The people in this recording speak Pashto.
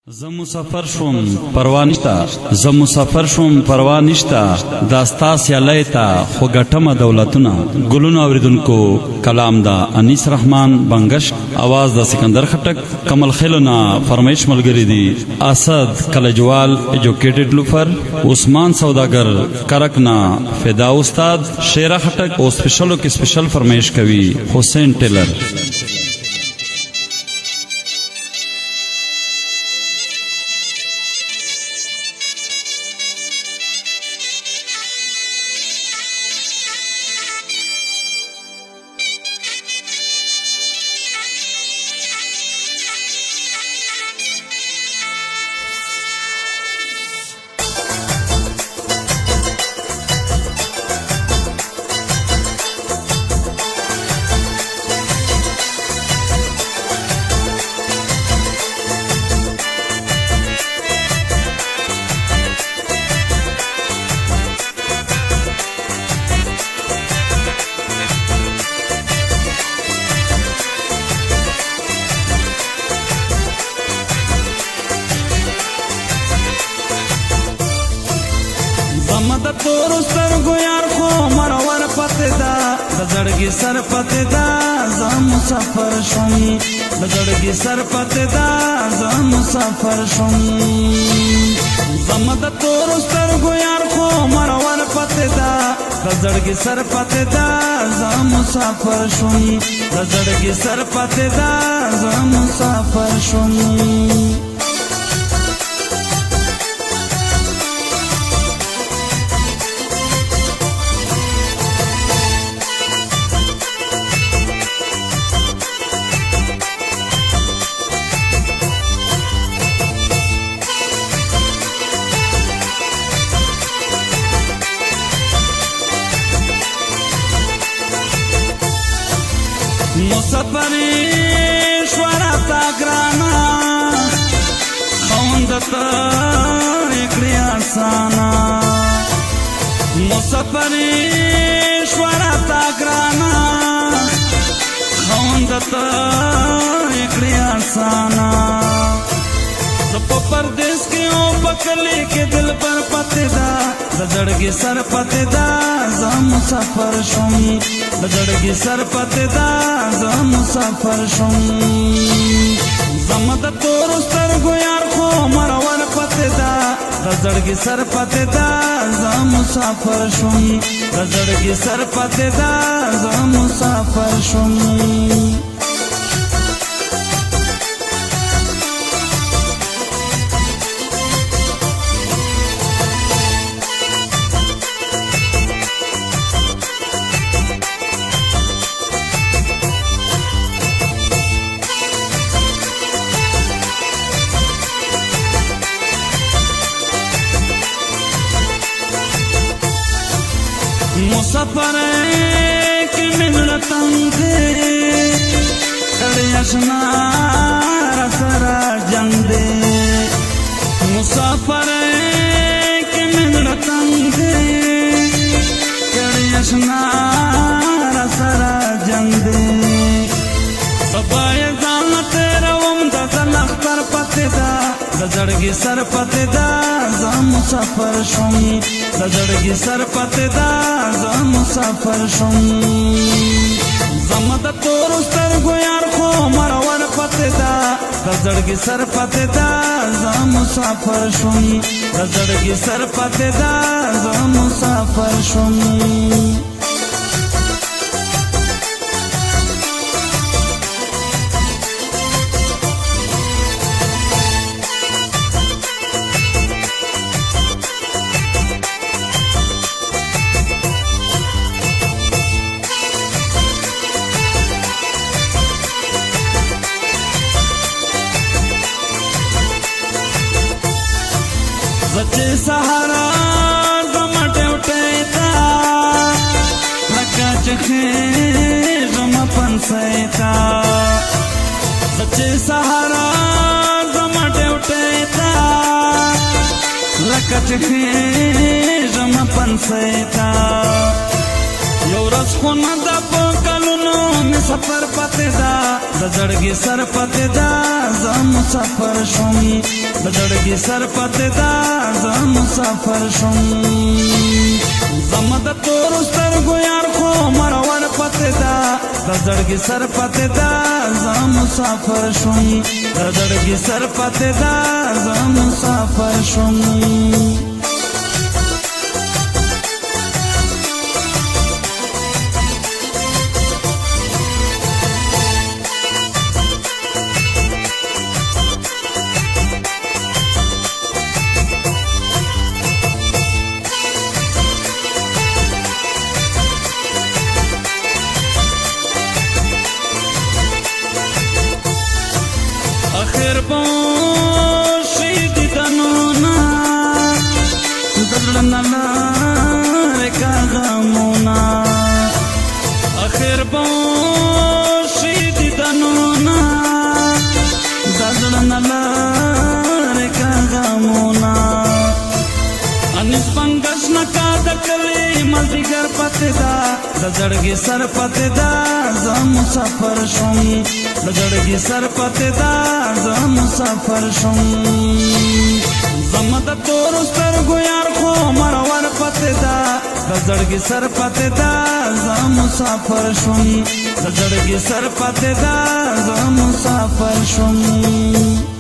زه مسافر شوم پروا نشته زه مسافر شوم پروا نشته دا ستا سیالۍ ته خو ګټمه دولتونه ګلونو اوریدونکو کلام دا انیس رحمان بنگش आवाज دا سکندر خټک کمل خیلو نه فرمایش ملګری دی اسد کلجوال ایجوکیټډ لوفر عثمان سوداګر کرکنا فدا استاد شیرا خټک او سپیشلو کې سپیشل فرمایش کوي حسین ټیلر د تورو سترګو یار خو مرور پته دا د زړګي سر پته دا زه مسافر شوم د زړګي سر پته دا زه مسافر شوم زما د تورو سترګو یار خو مرور پته دا د زړګي سر پته دا زه مسافر شوم د زړګي سر پته دا زه مسافر شوم مسافری شورا تا گرانا خوندتا اکڑی آسانا مسافری شورا تا گرانا خوندتا اکڑی آسانا زپا پردیس کی او پکلی کے دل پر پتے دا زړګي سر پته دا زه مسافر شوم د زړګي سر پته دا زه مسافر شوم زما د تور سترګو یار خو مرور پته دا د زړګي سر پته دا زه مسافر شوم د زړګي سر پته دا زه مسافر شوم مسافر کی ملنا تنگ کڑی اشنا رسرا جنگ دے مسافر کی ملنا تنگ کڑی اشنا رسرا جنگ دے سبای زان تیرا وم د لختر پته دا د زړګي سر پته دا زه مسافر شوم د زړګي سر پته دا زه مسافر شوم زما د تور سترګو یار خو مرور پته دا د زړګي سر پته دا زه مسافر شوم د زړګي سر پته دا زه مسافر شوم सच्चे सहारा जमटे उठेता लका चखे जम पंसैता सच्चे सहारा जमटे उठेता लका चखे जम पंसैता یورس خونه د پکلونو می سفر پته دا د زړګي سر پته دا زه مسافر شوم د زړګي سر پته دا زه مسافر شم زما د تور سترګو یار خو مرور پته دا د زړګي سر پته دا زه مسافر شم د زړګي سر پته دا زه مسافر شم اخر بوشی دیدنونا دزلنا لارکا غمونا اخر بوشی دیدنونا دزلنا لارکا غمونا انیس پنگش نکا دکلی ملدگر پتے دا دزړګي سر پتے دا زه مسافر شم دزړګي سر پتے دا زه مسافر شم زما د تور سترګو یار خو مرور پتے دا دزړګي سر پتے دا زه مسافر شم دزړګي سر پتے دا زه مسافر شم